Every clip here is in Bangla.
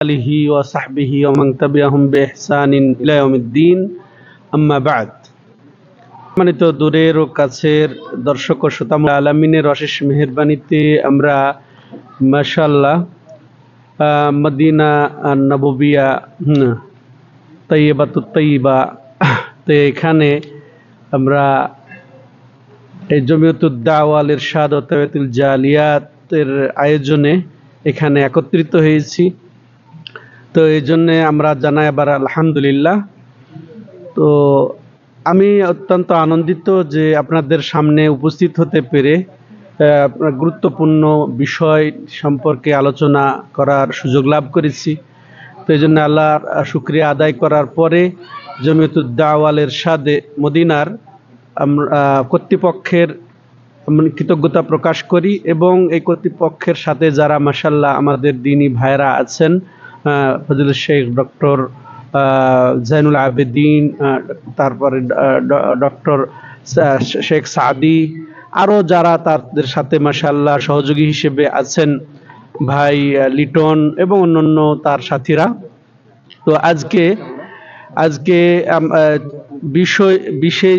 আলিহি ওয়া সাহবিহি ওয়া মান তাবিআহুম বিইহসানিন ইলা ইয়াউমিদ্দিন আম্মা বা'দ। সম্মানিত দূরের ও কাছের দর্শক ও শ্রোতা আলামিনের অশেষ মেহেরবানিতে আমরা মাশাআল্লাহ মদিনা নববিয়া তাইয়্যিবাতুত তাইয়্যিবা তো এখানে আমরা এই জমিয়তুদ দাওয়া ওয়াল ইরশাদ ওয়া তাওয়াতুল জালিয়াতের আয়োজনে এখানে একত্রিত হয়েছি। তো এই জন্য আমরা জানাই আবার আলহামদুলিল্লাহ। তো আমি অত্যন্ত আনন্দিত যে আপনাদের সামনে উপস্থিত হতে পেরে গুরুত্বপূর্ণ বিষয় সম্পর্কে আলোচনা করার সুযোগ লাভ করেছি। তো এই জন্য আল্লাহর শুকরিয়া আদায় করার পরে জমিয়তুদ দাওয়া ওয়াল ইরশাদ মদিনার কর্তৃপক্ষের কৃতজ্ঞতা প্রকাশ করি এবং এই কর্তৃপক্ষের সাথে যারা মাশাআল্লাহ আমাদের দ্বীনী ভাইরা আছেন, ফজিলত শেখ ডক্টর জাইনুল আবেদিন, তারপরে ডক্টর শেখ সাদি, আরও যারা তাদের সাথে মাশাআল্লাহ সহযোগী হিসেবে আছেন ভাই লিটন এবং অন্যান্য তার সাথীরা। তো আজকে বিশেষ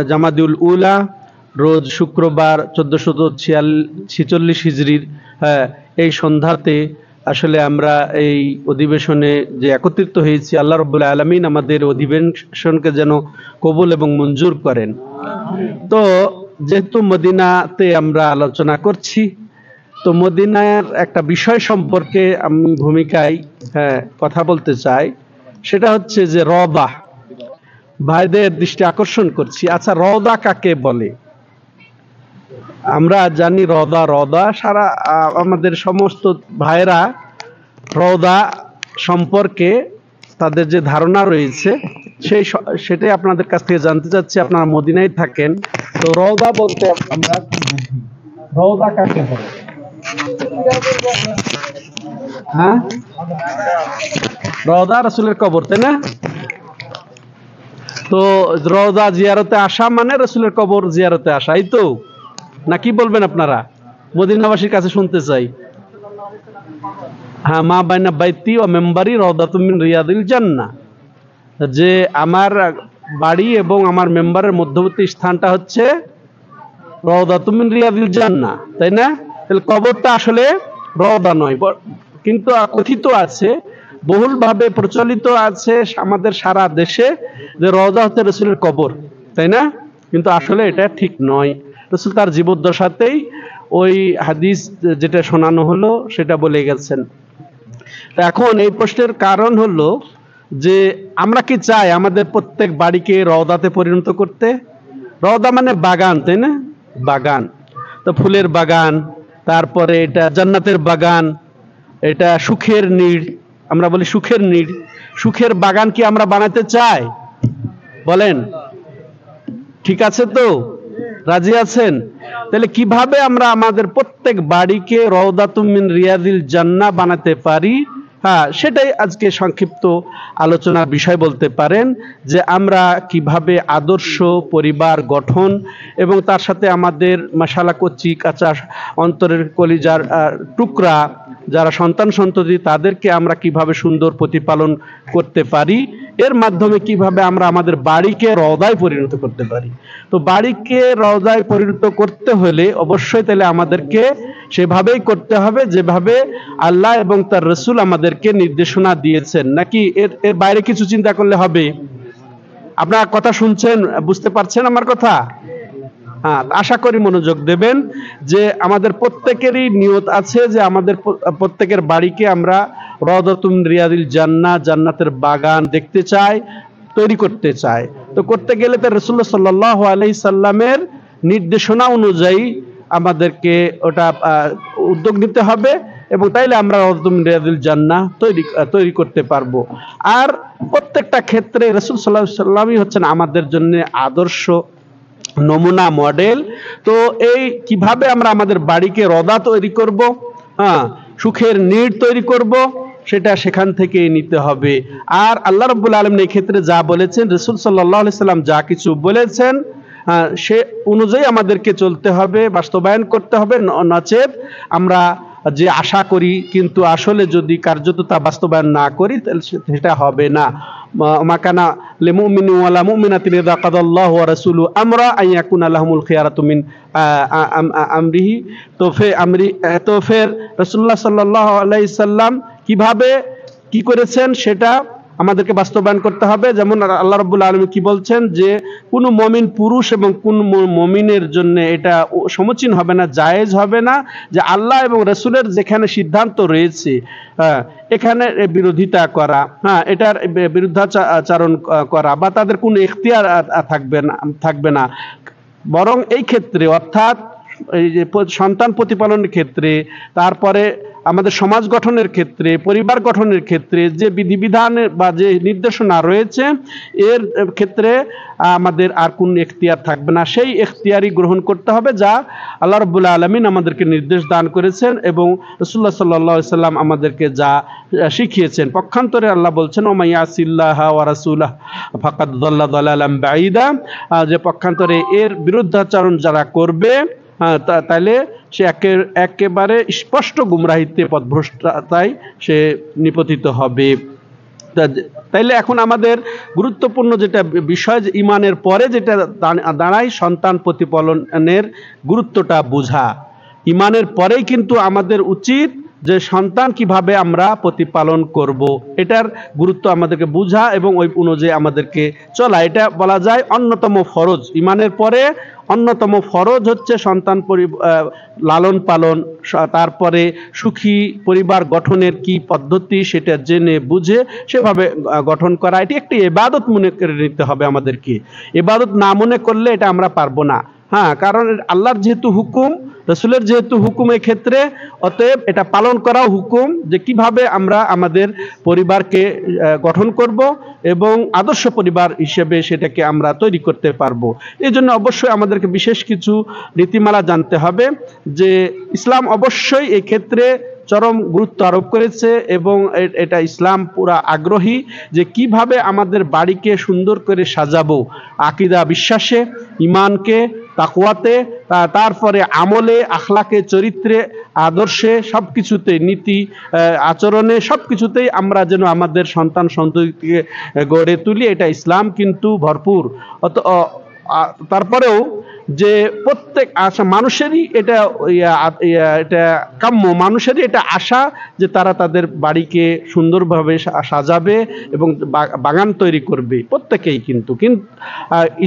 জামাদিউল উলা রোজ শুক্রবার 1446 হিজরির এই সন্ধ্যাতে আসলে আমরা এই অধিবেশনে যে একত্রিত হয়েছি, আল্লাহ রাব্বুল আলামিন আমাদের অধিবেশনকে যেন কবুল এবং মঞ্জুর করেন। তো যেহেতু মদিনাতে আমরা আলোচনা করছি, তো মদিনার একটা বিষয় সম্পর্কে আমি ভূমিকায় কথা বলতে চাই। সেটা হচ্ছে যে রওদা, ভাইদের দৃষ্টি আকর্ষণ করছি। আচ্ছা, রওদা কাকে বলে? আমরা জানি রওদা সারা আমাদের সমস্ত ভাইরা রওদা সম্পর্কে তাদের যে ধারণা রয়েছে সেটাই আপনাদের কাছ থেকে জানতে চাচ্ছি। আপনারা মদিনায় থাকেন, তো রওদা বলতে আমরা রওদা কাকে বলে? হ্যাঁ, রওদা রাসূলের কবর, তাই না? তো রওদা জিয়ারতে আসা মানে রাসূলের কবর জিয়ারতে আসা, এই তো? না কি বলবেন আপনারা? মদিনাবাসীর কাছে শুনতে চাই। হ্যাঁ, মা বাইনা বাইতি ও মেম্বারি রওদাতুম মিন রিয়াদিল জান্নাহ, যে আমার বাড়ি এবং আমার মেম্বারের মধ্যবর্তী স্থানটা হচ্ছে রওদাতুম মিন রিয়াদিল জান্নাহ, তাই না? তাহলে কবরটা আসলে রওদা নয়, কিন্তু কথিত আছে, বহুলভাবে প্রচলিত আছে আমাদের সারা দেশে যে রওদা হচ্ছে রাসূলের কবর, তাই না? কিন্তু আসলে এটা ঠিক নয়। রাসূল তার জীবদ্দশাতেই ওই হাদিস যেটা শোনানো হলো সেটা বলে গেছেন। তা এখন এই প্রশ্নের কারণ হলো যে আমরা কি চাই আমাদের প্রত্যেক বাড়িকে রওদাতে পরিণত করতে? রওদা মানে বাগান, তাই না? বাগান, তো ফুলের বাগান, তারপরে এটা জান্নাতের বাগান, এটা সুখের নীড়, আমরা বলি সুখের নীড়। সুখের বাগান কি আমরা বানাতে চাই? বলেন, ঠিক আছে তো? রাজি আছেন? তাহলে কিভাবে আমরা আমাদের প্রত্যেক বাড়িকে রওদাতুম মিন রিয়াদিল জান্নাহ বানাতে পারি? হ্যাঁ, সেটাই আজকে সংক্ষিপ্ত আলোচনার বিষয় বলতে পারেন, যে আমরা কিভাবে আদর্শ পরিবার গঠন এবং তার সাথে আমাদের মাশাআল্লাহ কচি কাঁচা অন্তরের কলিজার টুকরা যারা সন্তান সন্ততি, তাদেরকে আমরা কিভাবে সুন্দর প্রতিপালন করতে পারি, এর মাধ্যমে কিভাবে আমরা আমাদের বাড়িকে রওদায় পরিণত করতে পারি। তো বাড়িকে রওদায় পরিণত করতে হলে অবশ্যই তাহলে আমাদেরকে সেভাবেই করতে হবে যেভাবে আল্লাহ এবং তার রাসূল আমাদেরকে নির্দেশনা দিয়েছেন। নাকি এর বাইরে কিছু চিন্তা করলে হবে? আপনারা কথা শুনছেন, বুঝতে পারছেন আমার কথা? হ্যাঁ, আশা করি মনোযোগ দেবেন যে আমাদের প্রত্যেকেরই নিয়ত আছে যে আমাদের প্রত্যেকের বাড়িকে আমরা রওদাতুম রিয়াদিল জান্নাহ, জান্নাতের বাগান দেখতে চাই, তৈরি করতে চাই। তো করতে গেলে তো রাসূলুল্লাহ সাল্লাল্লাহু আলাইহি সাল্লামের নির্দেশনা অনুযায়ী আমাদেরকে ওটা উদ্যোগ নিতে হবে এবং তাইলে আমরা রওদাতুম রিয়াদিল জান্নাহ তৈরি করতে পারবো। আর প্রত্যেকটা ক্ষেত্রে রাসূল সাল্লাল্লাহু আলাইহি সাল্লামই হচ্ছেন আমাদের জন্য আদর্শ, নমুনা, মডেল। তো এই কিভাবে আমরা আমাদের বাড়িকে রওদা তৈরি করব, হ্যাঁ, সুখের নীড় তৈরি করব, সেটা সেখান থেকে নিতে হবে। আর আল্লাহ রাব্বুল আলামিন এই ক্ষেত্রে যা বলেছেন, রাসূল সাল্লাল্লাহু আলাইহি সাল্লাম যা কিছু বলেছেন সে অনুযায়ী আমাদেরকে চলতে হবে, বাস্তবায়ন করতে হবে, নচেত আমরা যে আশা করি, কিন্তু আসলে যদি কার্যত তা বাস্তবায়ন না করি তাহলে সেটা হবে না। মাকানা লিমুমিনিন ওয়ালা মুমিনাতিন ইযা কাদাল্লাহু ওয়া রাসূলুহু আমরা আইয়াকুনা লাহুমুল খিয়ারাতু মিন আমরিহি। তো ফের রাসূলুল্লাহ সাল্লাল্লাহু আলাইহি সাল্লাম কিভাবে কি করেছেন সেটা আমাদেরকে বাস্তবায়ন করতে হবে। যেমন আল্লাহ রাব্বুল আলামিন কি বলছেন যে কোন মুমিন পুরুষ এবং কোন মুমিনের জন্য এটা সমীচীন হবে না, জায়েজ হবে না যে আল্লাহ এবং রাসূলের যেখানে সিদ্ধান্ত রয়েছে এখানে বিরোধিতা করা, এটার বিরুদ্ধাচরণ করা বা তাদের কোনো এখতিয়ার থাকবে না। বরং এই ক্ষেত্রে অর্থাৎ এই যে সন্তান প্রতিপালনের ক্ষেত্রে, তারপরে আমাদের সমাজ গঠনের ক্ষেত্রে, পরিবার গঠনের ক্ষেত্রে যে বিধিবিধান বা যে নির্দেশনা রয়েছে এর ক্ষেত্রে আমাদের আর কোন এখতিয়ার থাকবে না। সেই এখতিয়ারই গ্রহণ করতে হবে যা আল্লাহ রাব্বুল আলামিন আমাদেরকে নির্দেশ দান করেছেন এবং রাসূলুল্লাহ সাল্লাল্লাহু আলাইহি সাল্লাম আমাদেরকে যা শিখিয়েছেন। পক্ষান্তরে আল্লাহ বলছেন ওয়া মাইয়াসিল্লাহা ওয়া রাসূলাহু ফাকাদ যাল্লা যালালাম বাঈদা, যে পক্ষান্তরে এর বিরুদ্ধাচরণ যারা করবে তাহলে সে একেবারে স্পষ্ট গুমরাহিতে পথভ্রষ্টতায় সে নিপতিত হবে। তাইলে এখন আমাদের গুরুত্বপূর্ণ যেটা বিষয়, যে ইমানের পরে যেটা দাঁড়ায় সন্তান প্রতিপালনের গুরুত্বটা বোঝা। ইমানের পরেই কিন্তু আমাদের উচিত যে সন্তান কিভাবে আমরা প্রতিপালন করব এটার গুরুত্ব আমাদেরকে বোঝা এবং ওই অনুযায়ী আমাদেরকে চলা। এটা বলা যায় অন্যতম ফরজ। ইমানের পরে অন্যতম ফরজ হচ্ছে সন্তান লালন পালন, তারপরে সুখী পরিবার গঠনের কি পদ্ধতি সেটা জেনে বুঝে সেভাবে গঠন করা। এটি একটি ইবাদত মনে করে নিতে হবে আমাদেরকে। ইবাদত না মনে করলে এটা আমরা পারবো না। কারণ আল্লাহর যেহেতু হুকুম, রাসূলের যেহেতু হুকুম এই ক্ষেত্রে, অতএব এটা পালন করাও হুকুম যে কিভাবে আমরা আমাদের পরিবারকে গঠন করব এবং আদর্শ পরিবার হিসেবে সেটাকে আমরা তৈরি করতে পারবো। এই জন্য অবশ্যই আমাদেরকে বিশেষ কিছু নীতিমালা জানতে হবে, যে ইসলাম অবশ্যই এই ক্ষেত্রে চরম গুরুত্ব আরোপ করেছে এবং এটা ইসলাম পুরা আগ্রহী যে কিভাবে আমাদের বাড়িকে সুন্দর করে সাজাবো, আকীদা বিশ্বাসে, ঈমানকে, তাকওয়াতে, তারপরে আমলে, আখলাকে, চরিত্রে, আদর্শে, সবকিছুতে, নীতি আচরণে, সবকিছুতেই আমরা যেন আমাদের সন্তান সন্ততিকে গড়ে তুলি। এটা ইসলাম কিন্তু ভরপুর। তারপরেও যে প্রত্যেক মানুষেরই এটা এটা কাম্য, মানুষেরই এটা আশা যে তারা তাদের বাড়িকে সুন্দরভাবে সাজাবে এবং বাগান তৈরি করবে, প্রত্যেকেই। কিন্তু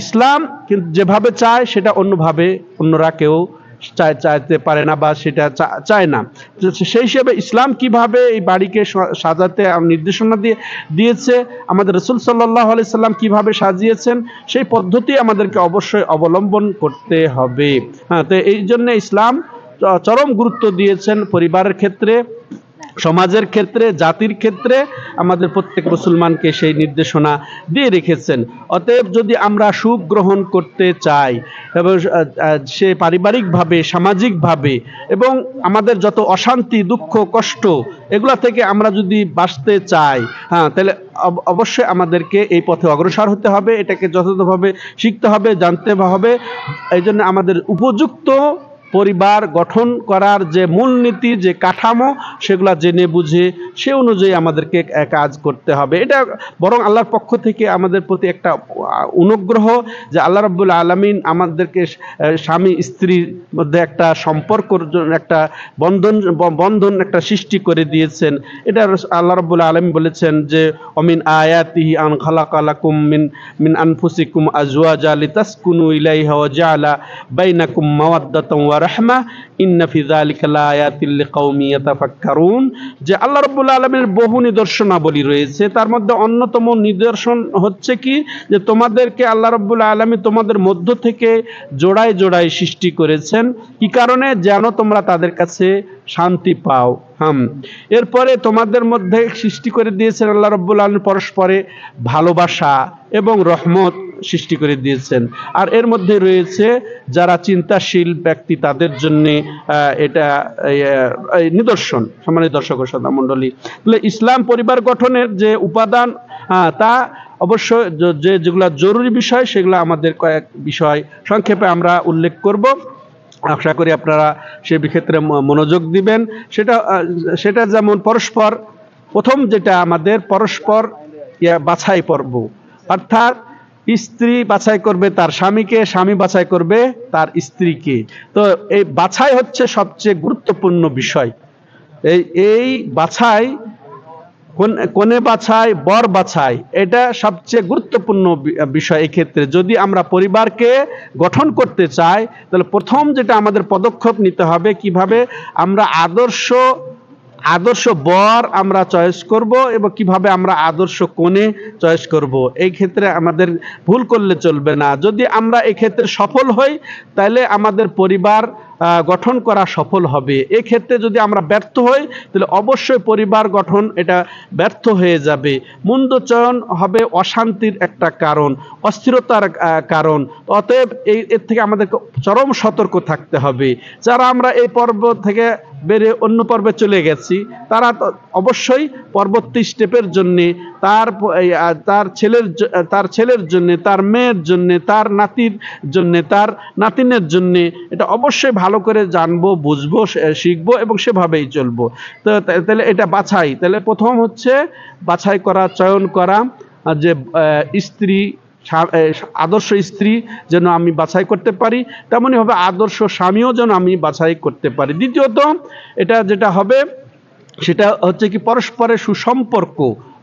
ইসলাম কিন্তু যেভাবে চায় সেটা অন্যভাবে অন্যরা কেউ চাইতে পারে না বা সেটা চায় না। সেই হিসেবে ইসলাম কিভাবে এই বাড়িকে সাজাতে নির্দেশনা দিয়েছে, আমাদের রাসূল সাল্লাল্লাহু আলাইহি সাল্লাম কিভাবে সাজিয়েছেন, সেই পদ্ধতি আমাদেরকে অবশ্যই অবলম্বন করতে হবে। তো এই জন্য ইসলাম চরম গুরুত্ব দিয়েছেন পরিবারের ক্ষেত্রে, সমাজের ক্ষেত্রে, জাতির ক্ষেত্রে আমাদের প্রত্যেক মুসলমানকে সেই নির্দেশনা দিয়ে রেখেছেন। অতএব যদি আমরা সুখ গ্রহণ করতে চাই এবং সে পারিবারিকভাবে, সামাজিকভাবে এবং আমাদের যত অশান্তি, দুঃখ, কষ্ট এগুলা থেকে আমরা যদি বাঁচতে চাই, তাহলে অবশ্যই আমাদেরকে এই পথে অগ্রসর হতে হবে, এটাকে যথাযথভাবে শিখতে হবে, জানতে হবে। এই জন্য আমাদের উপযুক্ত পরিবার গঠন করার যে মূলনীতি, যে কাঠামো, সেগুলা জেনে বুঝে সে অনুযায়ী আমাদেরকে কাজ করতে হবে। এটা বরং আল্লাহর পক্ষ থেকে আমাদের প্রতি একটা অনুগ্রহ যে আল্লাহ রাব্বুল আলামিন আমাদেরকে স্বামী স্ত্রীর মধ্যে একটা সম্পর্কর জন্য একটা বন্ধন একটা সৃষ্টি করে দিয়েছেন। এটা আল্লাহ রাব্বুল আলামিন বলেছেন যে অমিন আয়াতিহি আন খালাকা লাকুম মিন আনফুসিকুম আজওয়াজা লিতাসকুনু ইলাইহা ওয়া জাআলা বাইনাকুম মাওয়াদ্দাতান ওয়া রাহমা ইন্না ফি যালিকা লাআয়াতিল লিকাওমি ইয়াতাফাক্কারুন। যে আল্লাহ রাব্বুল আলামিনের বহু নিদর্শনাবলী রয়েছে, তার মধ্যে অন্যতম নিদর্শন হচ্ছে কি, যে তোমাদেরকে আল্লাহ রাব্বুল আলামিন তোমাদের মধ্য থেকে জোড়ায় জোড়ায় সৃষ্টি করেছেন। কি কারণে? যেন তোমরা তাদের কাছে শান্তি পাও। এরপরে তোমাদের মধ্যে সৃষ্টি করে দিয়েছেন আল্লাহ রাব্বুল আলামিন পরস্পরে ভালোবাসা এবং রহমত সৃষ্টি করে দিয়েছেন। আর এর মধ্যে রয়েছে যারা চিন্তাশীল ব্যক্তি তাদের জন্য এটা নিদর্শন। সম্মানিত দর্শক ও শ্রোতা মণ্ডলী, তাহলে ইসলাম পরিবার গঠনের যে উপাদান তা অবশ্যই যেগুলো জরুরি বিষয় সেগুলো আমাদের কয়েক বিষয় সংক্ষেপে আমরা উল্লেখ করব। আশা করি আপনারা সে ক্ষেত্রে মনোযোগ দিবেন। সেটা যেমন পরস্পর, প্রথম যেটা আমাদের পরস্পর বাছাই পর্ব, অর্থাৎ স্ত্রী বাছাই করবে তার স্বামীকে, স্বামী বাছাই করবে তার স্ত্রীকে। তো এই বাছাই হচ্ছে সবচেয়ে গুরুত্বপূর্ণ বিষয়। এই বাছাই, কনে বাছাই, বর বাছাই, এটা সবচেয়ে গুরুত্বপূর্ণ বিষয়। এই ক্ষেত্রে যদি আমরা পরিবারকে গঠন করতে চাই, তাহলে প্রথম যেটা আমাদের পদক্ষেপ নিতে হবে, কিভাবে আমরা আদর্শ বর আমরা চয়েস করব এবং কিভাবে আমরা আদর্শ কনে চয়েস করব। এই ক্ষেত্রে আমাদের ভুল করলে চলবে না। যদি আমরা এই ক্ষেত্রে সফল হই, তাহলে আমাদের পরিবার গঠন করা সফল হবে। এই ক্ষেত্রে যদি আমরা ব্যর্থ হই, তাহলে অবশ্যই পরিবার গঠন এটা ব্যর্থ হয়ে যাবে। মন্দ চয়ন হবে অশান্তির একটা কারণ, অস্থিরতার কারণ। অতএব এর থেকে আমাদের চরম সতর্ক থাকতে হবে। যারা আমরা এই পর্ব থেকে বেড়ে অন্য পর্বে চলে গেছি, তারা অবশ্যই পরবর্তী স্টেপের জন্য, তার ছেলের জন্য, তার মেয়ের জন্য, তার নাতির জন্য, তার নাতিনের জন্য এটা অবশ্যই ভালো করে জানবো, বুঝবো, শিখবো এবং সেভাবেই চলবো। তো তাহলে এটা বাছাই, তাহলে প্রথম হচ্ছে বাছাই করা, চয়ন করা, যে স্ত্রী, আদর্শ স্ত্রী যেন আমি বাছাই করতে পারি, তেমনই হবে আদর্শ স্বামীও যেন আমি বাছাই করতে পারি। দ্বিতীয়ত এটা যেটা হবে সেটা হচ্ছে কি, পরস্পরের সুসম্পর্ক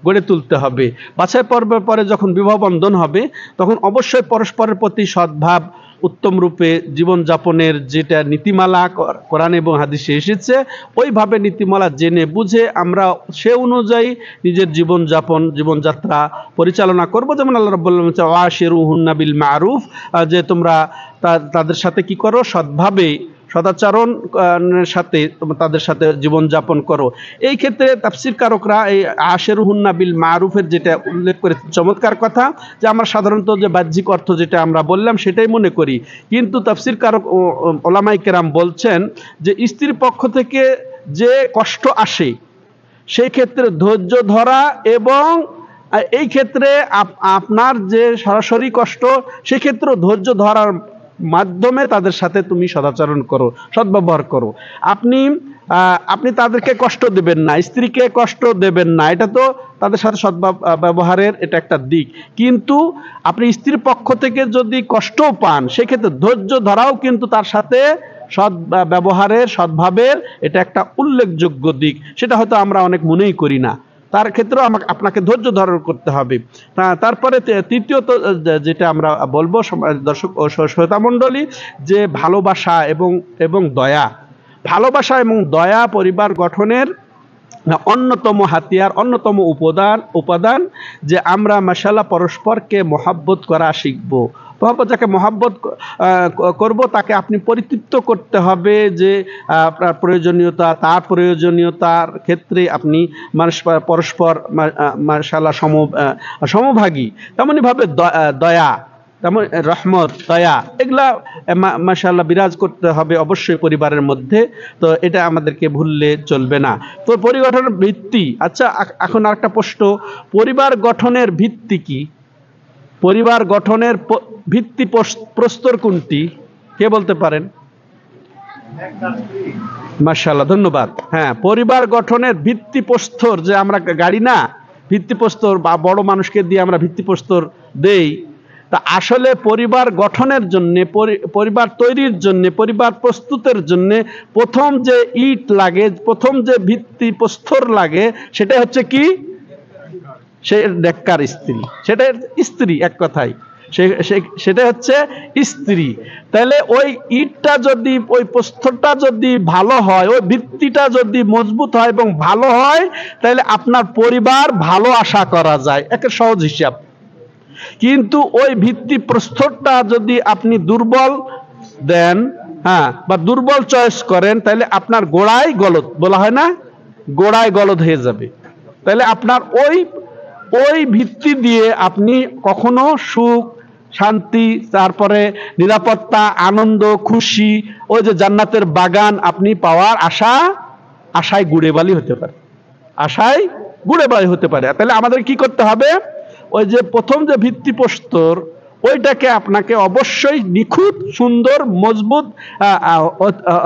গড়ে তুলতে হবে। বাছাই পর্বের পরে যখন বিবাহ বন্ধন হবে, তখন অবশ্যই পরস্পরের প্রতি সদ্ভাব, উত্তম রূপে জীবনযাপনের যেটা নীতিমালা কোরআন এবং হাদিসে এসেছে, ওইভাবে নীতিমালা জেনে বুঝে আমরা সে অনুযায়ী নিজের জীবনযাত্রা পরিচালনা করব। যেমন আল্লাহ রাব্বুল আলামিন বলেছেন, ওয়াশিরুহুন্না বিল মারুফ, যে তোমরা তাদের সাথে কি করো, সদ্ভাবে, সদাচরণের সাথে তাদের সাথে জীবনযাপন করো। এই ক্ষেত্রে তাফসীরকারকরা এই আশিরুহুন্না বিল মারুফের যেটা উল্লেখ করে চমৎকার কথা, যে আমরা সাধারণত যে বাহ্যিক অর্থ যেটা আমরা বললাম সেটাই মনে করি, কিন্তু তাফসীরকারক ওলামায়ে কেরাম বলছেন যে স্ত্রীর পক্ষ থেকে যে কষ্ট আসে, সেই ক্ষেত্রে ধৈর্য ধরা, এবং এই ক্ষেত্রে আপনার যে সরাসরি কষ্ট, সেক্ষেত্রেও ধৈর্য ধরার মাধ্যমে তাদের সাথে তুমি সদাচরণ করো, সদ্ব্যবহার করো। আপনি তাদেরকে কষ্ট দেবেন না, স্ত্রীকে কষ্ট দেবেন না, এটা তো তাদের সাথে সদ্ব্যবহারের এটা একটা দিক। কিন্তু আপনি স্ত্রীর পক্ষ থেকে যদি কষ্টও পান, সেক্ষেত্রে ধৈর্য ধরাও কিন্তু তার সাথে সৎ ব্যবহারের, সদ্ভাবের এটা একটা উল্লেখযোগ্য দিক। সেটা হয়তো আমরা অনেক মনেই করি না। তার ক্ষেত্রেও আপনাকে ধৈর্য ধারণ করতে হবে। তারপরে তৃতীয়ত যেটা আমরা বলবো দর্শক ও শ্রোতা মণ্ডলী, যে ভালোবাসা এবং দয়া। ভালোবাসা এবং দয়া পরিবার গঠনের অন্যতম হাতিয়ার, অন্যতম উপাদান, যে আমরা মাশাআল্লাহ পরস্পরকে মহাব্বত করা শিখবো। যাকে মহাব্বত করব, তাকে আপনি পরিতৃপ্ত করতে হবে, যে আপনার প্রয়োজনীয়তা, তার প্রয়োজনীয়তার ক্ষেত্রে আপনি পরস্পর মাশাআল্লাহ সমভাগী। তেমনইভাবে দয়া, তেমন রহমত, দয়া, এগুলা মাশাআল্লাহ বিরাজ করতে হবে অবশ্যই পরিবারের মধ্যে। তো এটা আমাদেরকে ভুললে চলবে না। তো পরিগঠনের ভিত্তি, আচ্ছা এখন আরেকটা প্রশ্ন, পরিবার গঠনের ভিত্তি কি? পরিবার গঠনের ভিত্তি প্রস্তর কোনটি? কে বলতে পারেন? মাশাআল্লাহ, ধন্যবাদ। হ্যাঁ, পরিবার গঠনের ভিত্তি প্রস্তর, যে আমরা গাড়ি না ভিত্তি প্রস্তর বা বড় মানুষকে দিয়ে আমরা ভিত্তি প্রস্তর দেই, তা আসলে পরিবার গঠনের জন্য, পরিবার তৈরির জন্য, পরিবার প্রস্তুতের জন্য প্রথম যে ইট লাগে, প্রথম যে ভিত্তি প্রস্তর লাগে, সেটা হচ্ছে কি? সে নেককার স্ত্রী, সেটা স্ত্রী, এক কথায় সেটা হচ্ছে স্ত্রী। তাহলে ওই ইটটা যদি, ওই প্রস্তরটা যদি ভালো হয়, ওই ভিত্তিটা যদি মজবুত হয় এবং ভালো হয়, তাহলে আপনার পরিবার ভালো আশা করা যায়, একটা সহজ হিসাব। কিন্তু ওই ভিত্তি প্রস্তরটা যদি আপনি দুর্বল দেন, হ্যাঁ, বা দুর্বল চয়েস করেন, তাহলে আপনার গোড়ায় গলদ, বলা হয় না, গোড়ায় গলদ হয়ে যাবে। তাহলে আপনার ওই ভিত্তি দিয়ে আপনি কখনো সুখ, শান্তি, তারপরে নিরাপত্তা, আনন্দ, খুশি, ওই যে জান্নাতের বাগান আপনি পাওয়ার আশায় গুড়েবালি হতে পারে, আশায় গুড়েবালি হতে পারে। তাহলে আমাদের কি করতে হবে? ওই যে প্রথম যে ভিত্তি প্রস্তর, ওইটাকে আপনাকে অবশ্যই নিখুঁত, সুন্দর, মজবুত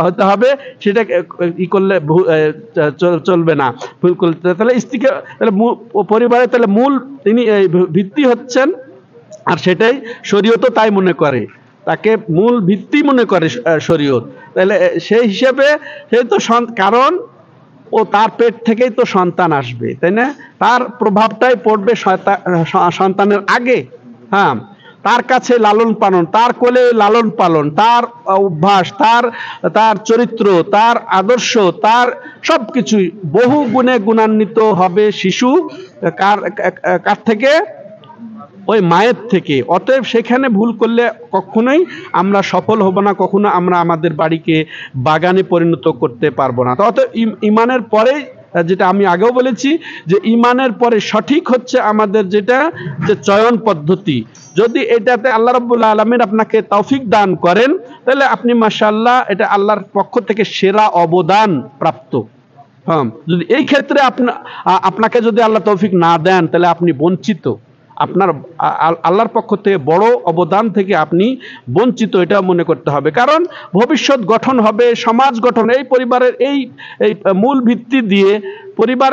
হতে হবে। সেটাকে ই করলে চলবে না, ভুল করলে। তাহলে স্ত্রীকে, তাহলে পরিবারে তাহলে মূল তিনি ভিত্তি হচ্ছেন, আর সেটাই শরীয়তও তাই মনে করে, তাকে মূল ভিত্তি মনে করে শরীয়ত। তাহলে সেই হিসেবে সে তো, কারণ ও তার পেট থেকেই তো সন্তান আসবে, তাই না? তার প্রভাবটাই পড়বে সন্তানের আগে। হ্যাঁ, তার কাছে লালন পালন, তার কোলে লালন পালন, তার অভ্যাস, তার চরিত্র, তার আদর্শ, তার সবকিছুই বহু গুণে গুণান্বিত হবে শিশু। কার থেকে? ওই মায়ের থেকে। অতএব সেখানে ভুল করলে কখনোই আমরা সফল হব না, কখনো আমরা আমাদের বাড়িকে বাগানে পরিণত করতে পারবো না। অতএব ইমানের পরে, যেটা আমি আগেও বলেছি, যে ইমানের পরে সঠিক হচ্ছে আমাদের যেটা, যে চয়ন পদ্ধতি। যদি এটাতে আল্লাহ রাব্বুল আলামিন আপনাকে তৌফিক দান করেন, তাহলে আপনি মাশাআল্লাহ, এটা আল্লাহর পক্ষ থেকে সেরা অবদান প্রাপ্ত। হ্যাঁ, যদি এই ক্ষেত্রে আপনাকে যদি আল্লাহ তৌফিক না দেন, তাহলে আপনি বঞ্চিত, আপনার আল্লাহর পক্ষ থেকে বড় অবদান থেকে আপনি বঞ্চিত, এটা মনে করতে হবে। কারণ ভবিষ্যৎ গঠন হবে, সমাজ গঠন, এই পরিবারের এই মূল ভিত্তি দিয়ে পরিবার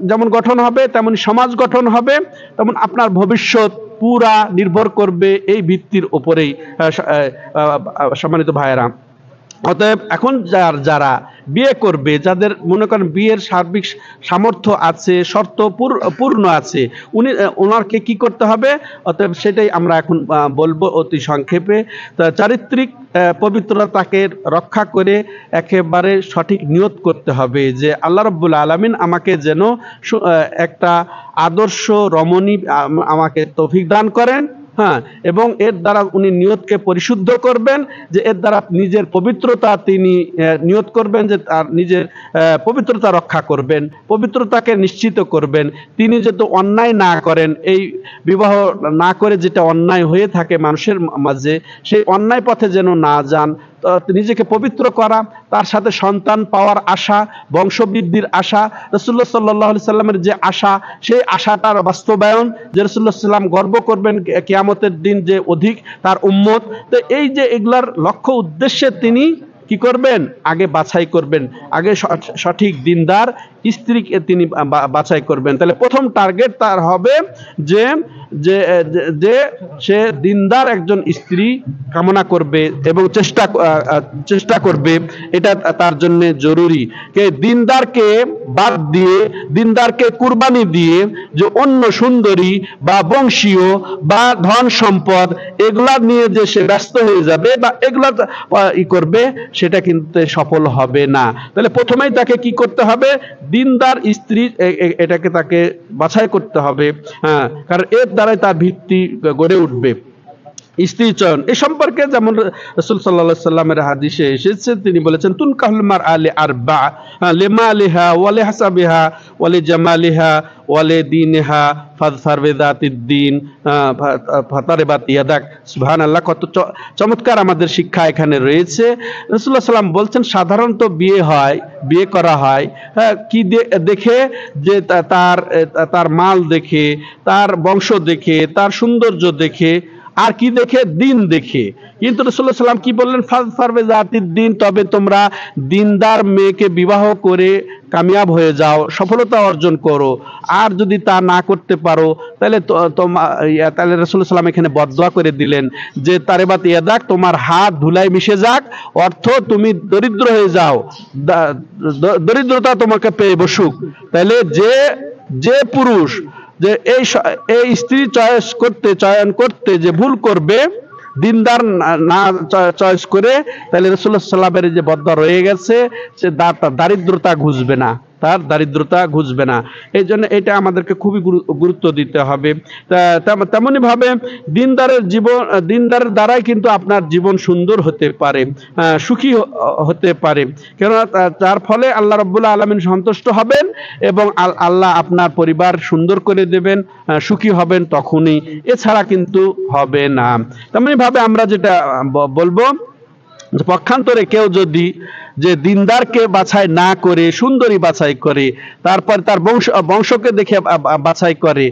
যেমন গঠন হবে, তেমন সমাজ গঠন হবে, তেমন আপনার ভবিষ্যৎ পুরা নির্ভর করবে এই ভিত্তির উপরেই। সম্মানিত ভাইয়েরা, অতএব এখন যারা বিয়ে করবে, যাদের মনে করেন বিয়ের সার্বিক সামর্থ্য আছে, শর্ত পূর্ণ আছে, ওনাকে কি করতে হবে? অতএব সেটাই আমরা এখন বলবো অতি সংক্ষেপে। চারিত্রিক পবিত্রতাকে রক্ষা করে একেবারে সঠিক নিয়ত করতে হবে যে আল্লাহ রাব্বুল আলামিন আমাকে যেন একটা আদর্শ রমণী আমাকে তৌফিক দান করেন। হ্যাঁ, এবং এর দ্বারা উনি নিয়তকে পরিশুদ্ধ করবেন, যে এর দ্বারা নিজের পবিত্রতা তিনি নিয়ত করবেন, যে তার নিজের পবিত্রতা রক্ষা করবেন, পবিত্রতাকে নিশ্চিত করবেন। তিনি যাতে অন্যায় না করেন, এই বিবাহ না করে যেটা অন্যায় হয়ে থাকে মানুষের মাঝে, সেই অন্যায় পথে যেন না যান, নিজেকে পবিত্র করা, তার সাথে সন্তান পাওয়ার আশা, বংশবৃদ্ধির আশা, রাসূলুল্লাহ সাল্লাল্লাহু আলাইহি সাল্লামের যে আশা, সেই আশাটার বাস্তবায়ন, যে রাসূলুল্লাহ সাল্লাম গর্ব করবেন কিয়ামতের দিন যে অধিক তার উম্মত। তো এই যে এগুলার লক্ষ্য উদ্দেশ্যে তিনি কি করবেন? আগে বাছাই করবেন, আগে সঠিক দিনদার স্ত্রীকে তিনি বাছাই করবেন। তাহলে প্রথম টার্গেট তার হবে যে যে যে সে দিনদার একজন স্ত্রী কামনা করবে এবং চেষ্টা করবে, এটা তার জন্য জরুরি। দিনদারকে বাদ দিয়ে, দিনদারকে কুরবানি দিয়ে যে অন্য সুন্দরী বা বংশীয় বা ধন সম্পদ এগুলা নিয়ে যে সে ব্যস্ত হয়ে যাবে বা এগুলা ই করবে, সেটা কিন্তু সফল হবে না। তাহলে প্রথমেই তাকে কি করতে হবে? দিনদার স্ত্রী এটাকে তাকে বাছাই করতে হবে। হ্যাঁ, কারণ এর দ্বারাই তার ভিত্তি গড়ে উঠবে। স্ত্রী চয়ন এ সম্পর্কে যেমন রাসূল সাল্লাল্লাহু আলাইহি সাল্লামের হাদিসে এসেছে, তিনি বলেছেন তুনকাহুল মারআ লিআরবা লিমালিহা ওয়া লিহাসাবিহা ওয়া লিজামালিহা ওয়া লিদীনিহা ফাযফার বিযাতিদ্দীন ফাতারিবাত ইয়াদাক। সুবহানাল্লাহ, কত চমৎকার আমাদের শিক্ষা এখানে রয়েছে। রাসূলুল্লাহ সাল্লাম বলছেন সাধারণত বিয়ে করা হয় কি দেখে? যে তার মাল দেখে, তার বংশ দেখে, তার সৌন্দর্য দেখে, আর কি দেখে? দিন দেখে। কিন্তু রাসূলুল্লাহ সাল্লাম কি বললেন? ফাযফার বিযাতিদ্দীন, তবে তোমরা দিনদার মেয়েকে বিবাহ করে কামিয়াব হয়ে যাও, সফলতা অর্জন করো। আর যদি তা না করতে পারো, তাহলে তাহলে রাসূলুল্লাহ সাল্লাম এখানে বদদোয়া করে দিলেন যে তারিবাত ইয়াদাক, তোমার হাত ধুলায় মিশে যাক, অর্থ তুমি দরিদ্র হয়ে যাও, দরিদ্রতা তোমাকে পেয়ে বসুক। তাহলে যে পুরুষ যে এই স্ত্রী চয়ন করতে যে ভুল করবে, দিনদার না চয়েস করে, তাহলে রাসূলুল্লাহ সাল্লাল্লাহু আলাইহি ওয়াসাল্লামের যে বদদোয়া রয়ে গেছে, সে দারিদ্রতা ঘুচবে না, তার দারিদ্রতা ঘুচবে না। এই জন্য এটা আমাদেরকে খুবই গুরুত্ব দিতে হবে। তেমনি ভাবে দিনদারের দ্বারাই কিন্তু আপনার জীবন সুন্দর হতে পারে, সুখী হতে পারে। কেননা তার ফলে আল্লাহ রাব্বুল আলামিন সন্তুষ্ট হবেন এবং আল্লাহ আপনার পরিবার সুন্দর করে দেবেন, সুখী হবেন তখনই, এছাড়া কিন্তু হবে না। তেমনি ভাবে আমরা যেটা বলবো পক্ষান্তরে কেউ যদি যে দিনদারকে বাছাই না করে সুন্দরী বাছাই করে, তারপর তার বংশকে দেখে বাছাই করে,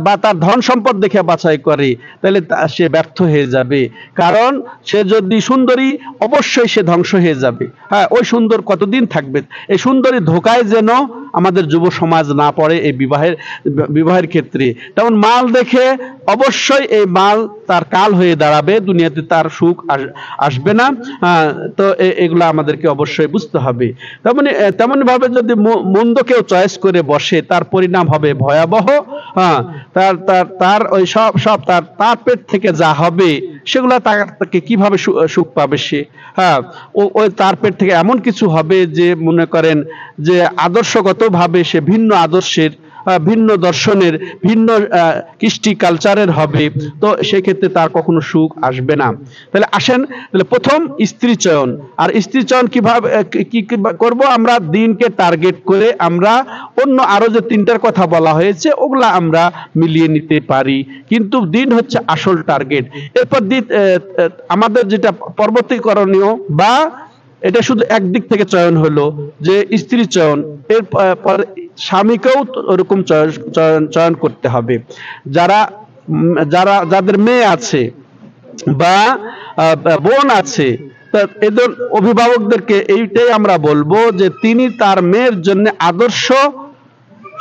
বা তার ধন সম্পদ দেখে বাছাই করে, তাহলে সে ব্যর্থ হয়ে যাবে। কারণ সে যদি সুন্দরী, অবশ্যই সে ধ্বংস হয়ে যাবে। হ্যাঁ, ওই সুন্দর কতদিন থাকবে? এই সুন্দরী ধোকায় যেন আমাদের যুব সমাজ না পড়ে এই বিবাহের ক্ষেত্রে। তেমন মাল দেখে অবশ্যই এই মাল তার কাল হয়ে দাঁড়াবে, দুনিয়াতে তার সুখ আসবে না। তো এগুলো আমাদেরকে অবশ্যই বুঝতে হবে। তেমনি ভাবে যদি মন্দ কেউ চয়েস করে বসে, তার পরিণাম হবে ভয়াবহ। হ্যাঁ, তার ওই সব তার পেট থেকে যা হবে সেগুলা তাকে কিভাবে সুখ পাবে সে? হ্যাঁ, ওই তার পেট থেকে এমন কিছু হবে যে মনে করেন যে আদর্শগত ভাবে সে ভিন্ন আদর্শের, ভিন্ন দর্শনের, ভিন্ন কৃষ্টি কালচারের হবে। তো সেই ক্ষেত্রে তার কখনো সুখ আসবে না। তাহলে আসেন, তাহলে প্রথম স্ত্রী চয়ন। আর স্ত্রী চয়ন কিভাবে কি করব? আমরা দিনকে টার্গেট করে আমরা অন্য আরো যে তিনটার কথা বলা হয়েছে ওগুলা আমরা মিলিয়ে নিতে পারি, কিন্তু দিন হচ্ছে আসল টার্গেট। এরপর আমাদের যেটা পরবর্তী করণীয়, বা এটা শুধু একদিক থেকে চয়ন হলো যে স্ত্রী চয়ন, এরপর স্বামীকেও ওরকম চয়ন করতে হবে। যাদের মেয়ে আছে বা বোন আছে, এদের অভিভাবকদেরকে এইটাই আমরা বলবো যে তিনি তার মেয়ের জন্য আদর্শ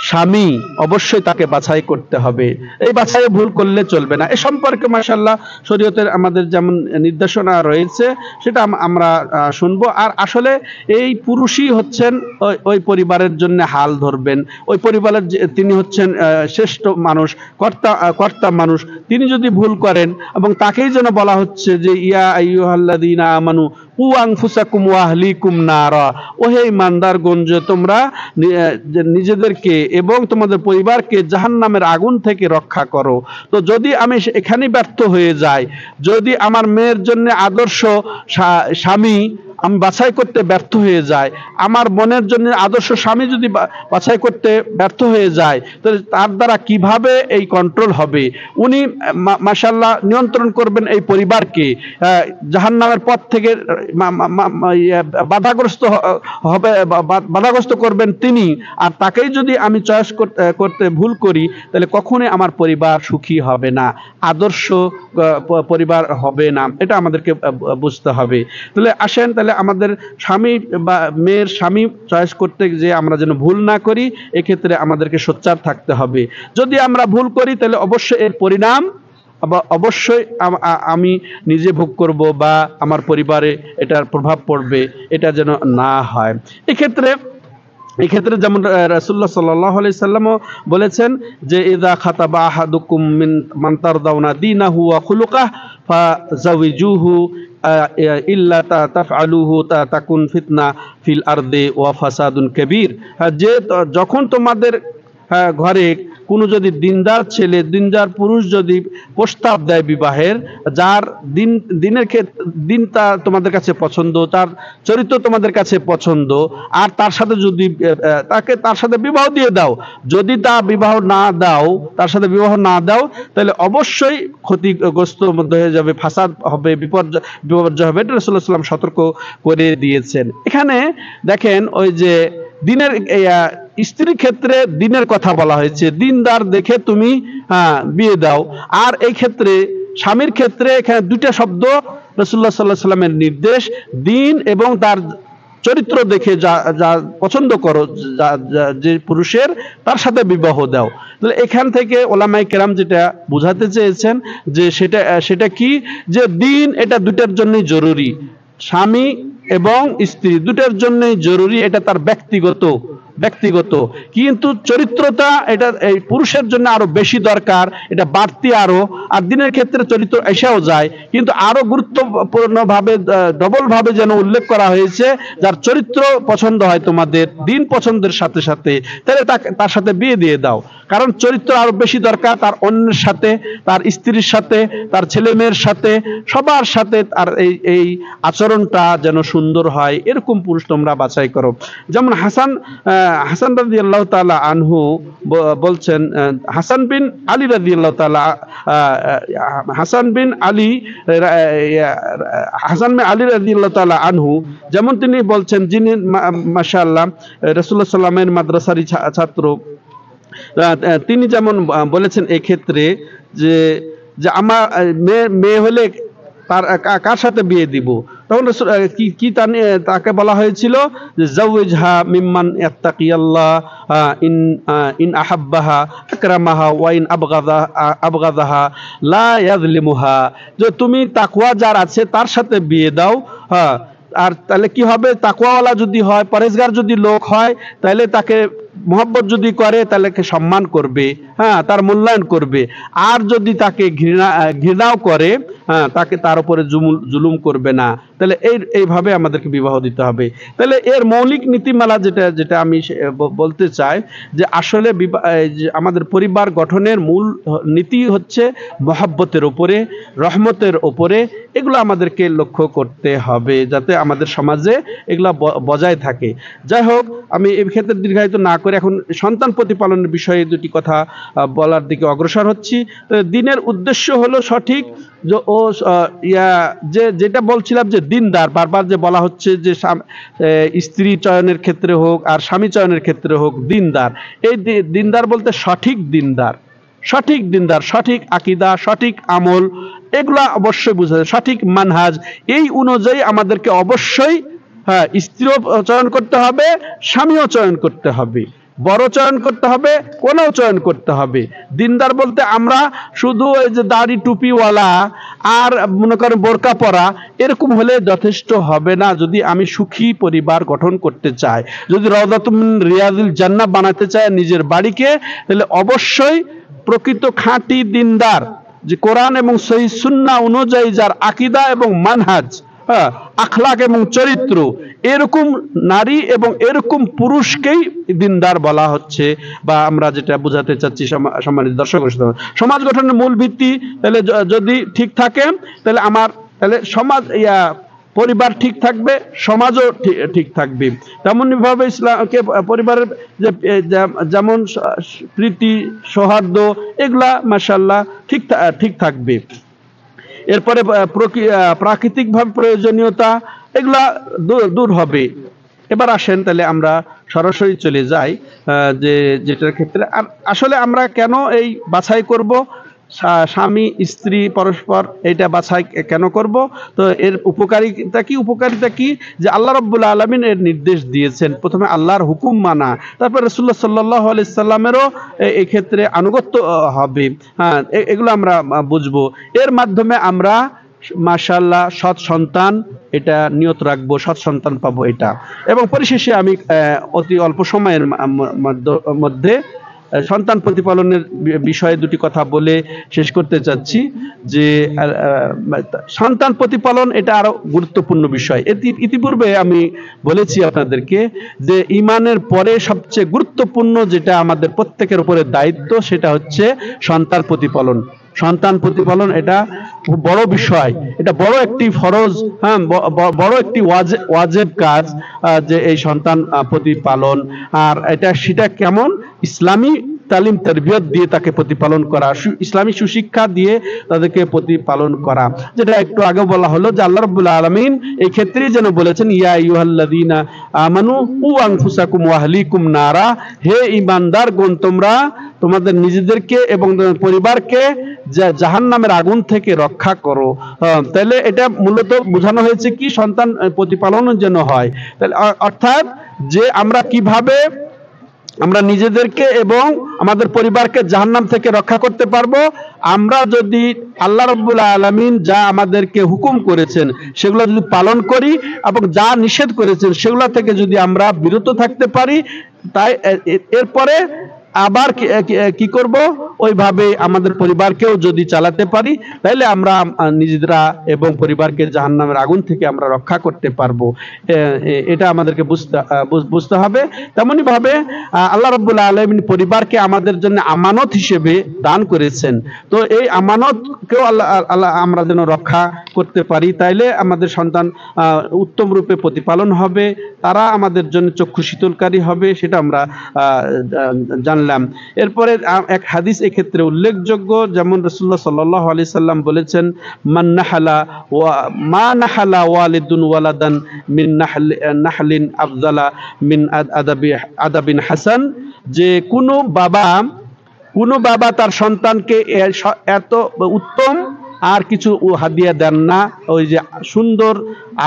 স্বামী অবশ্যই তাকে বাছাই করতে হবে। এই বাছাইয়ে ভুল করলে চলবে না। এ সম্পর্কে মাশাআল্লাহ শরীয়তের আমাদের যেমন নির্দেশনা রয়েছে সেটা আমরা শুনবো। আর আসলে এই পুরুষই হচ্ছেন ওই পরিবারের জন্য হাল ধরবেন। ওই পরিবারের তিনি হচ্ছেন শ্রেষ্ঠ মানুষ, কর্তা মানুষ। তিনি যদি ভুল করেন, এবং তাকেই যেন বলা হচ্ছে যে ইয়া আইয়ুহাল্লাযীনা আমানু কু আনফুসাকুম ওয়া আহলিকুম নারা, ওহে ঈমানদারগণ, যে তোমরা নিজেদেরকে এবং তোমাদের পরিবারকে জাহান্নামের আগুন থেকে রক্ষা করো। তো যদি আমি এখানে ব্যর্থ হয়ে যাই, যদি আমার মেয়ের জন্য আদর্শ স্বামী আমি বাছাই করতে ব্যর্থ হয়ে যায়, আমার বোনের জন্য আদর্শ স্বামী যদি বাছাই করতে ব্যর্থ হয়ে যায়, তাহলে তার দ্বারা কিভাবে এই কন্ট্রোল হবে? উনি মাশাআল্লাহ নিয়ন্ত্রণ করবেন এই পরিবারকে, জাহান্নামের পথ থেকে বাধাগ্রস্ত করবেন তিনি। আর তাকেই যদি আমি চয়েস করতে ভুল করি, তাহলে কখনোই আমার পরিবার সুখী হবে না, আদর্শ পরিবার হবে না। এটা আমাদেরকে বুঝতে হবে। তাহলে আসেন, তাহলে আমাদের স্বামী বা মেয়ের স্বামী চয়েস করতে যে আমরা যেন ভুল না করি, এক্ষেত্রে আমাদেরকে সোচ্চার থাকতে হবে। যদি আমরা ভুল করি, তাহলে অবশ্যই এর পরিণাম অবশ্যই আমি নিজে ভোগ করব, বা আমার পরিবারে এটার প্রভাব পড়বে, এটা যেন না হয়। এক্ষেত্রে যেমন রাসূলুল্লাহ সাল্লাল্লাহু আলাইহি সাল্লামও বলেছেন যে ইযা খাতাবা আহাদুকুম মান তারদাউনা দীনাহু ওয়া খুলুকাহু ফাযাওয়িজুহু ইল্লা তাফআলুহু তাকুন ফিতনা ফিল আরদি ওয়া ফাসাদুন কাবীর। যে যখন তোমাদের ঘরে কোনো যদি দিনদার ছেলে, দিনদার পুরুষ যদি প্রস্তাব দেয় বিবাহের, যার দিনটা তোমাদের কাছে পছন্দ, তার চরিত্র তোমাদের কাছে পছন্দ, আর তার সাথে যদি তার সাথে বিবাহ দিয়ে দাও, যদি তার সাথে বিবাহ না দাও, তাহলে অবশ্যই ক্ষতিগ্রস্ত মধ্যে হয়ে যাবে, ফাসাদ হবে, বিপর্যয় হবে। এটা রাসূলুল্লাহ সাল্লাল্লাহু আলাইহি ওয়াসাল্লাম সতর্ক করে দিয়েছেন। এখানে দেখেন, ওই যে দিনের স্ত্রীর ক্ষেত্রে দিনের কথা বলা হয়েছে, দিনদার দেখে তুমি বিয়ে দাও। আর এই ক্ষেত্রে স্বামীর ক্ষেত্রে এখানে দুইটা শব্দ রাসূলুল্লাহ সাল্লাল্লাহু আলাইহি ওয়াসাল্লামের নির্দেশ, দিন এবং তার চরিত্র দেখে যা পছন্দ করো যে পুরুষের, তার সাথে বিবাহ দাও। তাহলে এখান থেকে ওলামায়ে কেরাম যেটা বোঝাতে চেয়েছেন যে সেটা কি, যে দিন এটা দুটার জন্যই জরুরি, স্বামী এবং স্ত্রী দুটার জন্যই জরুরি, এটা তার ব্যক্তিগত, কিন্তু চরিত্রটা এটা এই পুরুষের জন্য আরো বেশি দরকার, এটা বাড়তি আরো। আর দিনের ক্ষেত্রে চরিত্র এসেও যায়, কিন্তু আরো গুরুত্বপূর্ণ ভাবে, ডবল ভাবে যেন উল্লেখ করা হয়েছে, যার চরিত্র পছন্দ হয় তোমাদের দিন পছন্দের সাথে সাথে, তাহলে তার সাথে বিয়ে দিয়ে দাও। কারণ চরিত্র আরো বেশি দরকার, তার অন্যের সাথে, তার স্ত্রীর সাথে, তার ছেলে মেয়ের সাথে, সবার সাথে তার এই আচরণটা যেন সুন্দর হয়, এরকম পুরুষ তোমরা বাছাই করো। যেমন হাসান হাসান রাদিয়াল্লাহু তাআলা আনহু বলছেন, হাসান বিন আলী রাদিয়াল্লাহু তাআলা, হাসান বিন আলী রাদিয়াল্লাহু তাআলা আনহু, যেমন তিনি বলছেন, যিনি মাশাআল্লাহ রাসূলুল্লাহ সাল্লাল্লাহু আলাইহি ওয়াসাল্লামের মাদ্রাসারই ছাত্র, তিনি যেমন বলেছেন এই ক্ষেত্রে যে আমার মেয়ে হলে কার সাথে বিয়ে দিব, তখন কি তাকে বলা হয়েছিল যে জাওয়াজহা মিম্মান ইয়াত্তাকিয়াল্লাহ ইন আহাব্বাহা আকরামাহা ওয়া ইন আবগাদাহা লা ইয়াযলিমুহা, যে তুমি তাকওয়া যার আছে তার সাথে বিয়ে দাও। হ্যাঁ, আর তাহলে কি হবে, তাকওয়াওয়ালা যদি হয়, পরেজগার যদি লোক হয়, তাহলে তাকে মহব্বত যদি করে তাহলে সম্মান করবে, হ্যাঁ, তার মূল্যায়ন করবে। আর যদি তাকে ঘৃণাও করে, হ্যাঁ, তাকে তার উপরে জুলুম করবে না। তাহলে এইভাবে আমাদেরকে বিবাহ দিতে হবে। তাহলে এর মৌলিক নীতিমালা যেটা আমি বলতে চাই যে আসলে আমাদের পরিবার গঠনের মূল নীতি হচ্ছে মহব্বতের উপরে, রহমতের উপরে। এগুলো আমাদেরকে লক্ষ্য করতে হবে যাতে আমাদের সমাজে এগুলো বজায় থাকে। যাই হোক, আমি এই ক্ষেত্রে দীর্ঘায়িত না করে এখন সন্তান প্রতিপালনের বিষয়ে দুটি কথা বলার দিকে অগ্রসর হচ্ছি। দিনের উদ্দেশ্য হলো সঠিক, যেটা বলছিলাম যে দিনদার, বারবার যে বলা হচ্ছে যে স্ত্রী চয়নের ক্ষেত্রে হোক আর স্বামী চয়নের ক্ষেত্রে হোক দিনদার। এই দিনদার বলতে সঠিক দিনদার, সঠিক আকীদা, সঠিক আমল, এগুলা অবশ্যই বুঝা যায়, সঠিক মানহাজ। এই অনুযায়ী আমাদেরকে অবশ্যই, হ্যাঁ, স্ত্রীও চয়ন করতে হবে, স্বামীও চয়ন করতে হবে, বড় চয়ন করতে হবে, কোনও চয়ন করতে হবে। দিনদার বলতে আমরা শুধু এই যে দাড়ি টুপিওয়ালা আর মনে করেন বোরকা পরা এরকম হলে যথেষ্ট হবে না। যদি আমি সুখী পরিবার গঠন করতে চাই, যদি রাউদাতুম মিন রিয়াদিল জান্নাহ বানাতে চাই নিজের বাড়িকে, তাহলে অবশ্যই প্রকৃত খাঁটি দিনদার, যে কোরআন এবং সহিহ সুন্নাহ অনুযায়ী যার আকীদা এবং মানহাজ, আখলাক এবং চরিত্র, এরকম নারী এবং এরকম পুরুষকেই দিনদার বলা হচ্ছে, বা আমরা যেটা বোঝাতে চাচ্ছি। সম্মানিত দর্শক, সমাজ গঠনের মূল ভিত্তি তাহলে যদি ঠিক থাকে, তাহলে সমাজ পরিবার ঠিক থাকবে, সমাজও ঠিক থাকবে। তেমনইভাবে ইসলামকে পরিবারের যেমন প্রীতি, সৌহার্দ্য, এগুলা মাশাআল্লাহ ঠিক থাকবে। এরপরে প্রাকৃতিকভাবে প্রয়োজনীয়তা, এগুলা দূর হবে। এবার আসেন তাহলে আমরা সরাসরি চলে যাই যেটার ক্ষেত্রে আর আসলে আমরা কেন এই বাছাই করব, স্বামী স্ত্রী পরস্পর, এটা বাছাই কেন করব। তো এর উপকারিতা কি যে আল্লাহ রাব্বুল আলামিন এর নির্দেশ দিয়েছেন। প্রথমে আল্লাহর হুকুম মানা, তারপর রাসূলুল্লাহ সাল্লাল্লাহু আলাইহি সাল্লামেরও এই ক্ষেত্রে আনুগত্য হবে। হ্যাঁ, এগুলো আমরা বুঝবো। এর মাধ্যমে আমরা মাশাআল্লাহ সৎ সন্তান এটা নিয়ত রাখবো, সৎ সন্তান পাবো এটা। এবং পরিশেষে আমি অতি অল্প সময়ের মধ্যে সন্তান প্রতিপালনের বিষয়ে দুটি কথা বলে শেষ করতে চাচ্ছি। যে সন্তান প্রতিপালন এটা আরো গুরুত্বপূর্ণ বিষয়। ইতিপূর্বে আমি বলেছি আপনাদেরকে যে ঈমানের পরে সবচেয়ে গুরুত্বপূর্ণ যেটা আমাদের প্রত্যেকের উপরে দায়িত্ব, সেটা হচ্ছে সন্তান প্রতিপালন। সন্তান প্রতিপালন এটা খুব বড় বিষয়, এটা বড় একটি ফরজ, হ্যাঁ, বড় একটি ওয়াজিব কাজ, যে এই সন্তান প্রতিপালন। আর সেটা কেমন? ইসলামী তালিম তারবিয়ত দিয়ে তাকে প্রতিপালন করা, ইসলামী সুশিক্ষা দিয়ে তাদেরকে প্রতিপালন করা। যেটা একটু আগে বলা হলো যে আল্লাহ রাব্বুল আলামিন এই ক্ষেত্রেই যেন বলেছেন, ইয়া আইয়ুহাল্লাযীনা আমানু কু আনফুসাকুম ওয়া আহলিকুম নারা, হে ঈমানদারগণ, তোমরা তোমাদের নিজেদেরকে এবং পরিবারকে জাহান্নামের আগুন থেকে রক্ষা করো। তাহলে এটা মূলত বোঝানো হয়েছে কি, সন্তান প্রতিপালনের জন্য হয়। তাহলে অর্থাৎ যে আমরা কিভাবে আমরা নিজেদেরকে এবং আমাদের পরিবারকে জাহান্নাম থেকে রক্ষা করতে পারবো, আমরা যদি আল্লাহ রাব্বুল আলামিন যা আমাদেরকে হুকুম করেছেন সেগুলো যদি পালন করি এবং যা নিষেধ করেছেন সেগুলো থেকে যদি আমরা বিরত থাকতে পারি, তাই এরপরে আবার কি করব, ওইভাবে আমাদের পরিবারকেও যদি চালাতে পারি তাহলে আমরা নিজেরা এবং পরিবারকে জাহান্নামের আগুন থেকে আমরা রক্ষা করতে পারবো। এটা আমাদেরকে বুঝতে হবে। তেমনি ভাবে আল্লাহ রাব্বুল আলামিন পরিবারকে আমাদের জন্য আমানত হিসেবে দান করেছেন। তো এই আমানতকেও আল্লাহ আমরা যেন রক্ষা করতে পারি, তাইলে আমাদের সন্তান উত্তম রূপে প্রতিপালন হবে, তারা আমাদের জন্য চক্ষু শীতলকারী হবে, সেটা আমরা জানলাম। এরপরে এক হাদিস এক্ষেত্রে উল্লেখযোগ্য, যেমন রাসূলুল্লাহ সাল্লাল্লাহু আলাইহি সাল্লাম বলেছেন, মা নাহালা ওয়ালিদুন ওয়ালাদান মিন নাহলিন আফজালা মিন আদাবিন হাসান, যে কোনো বাবা তার সন্তানকে এত উত্তম আর কিছু হাদিয়া দেন না, ওই যে সুন্দর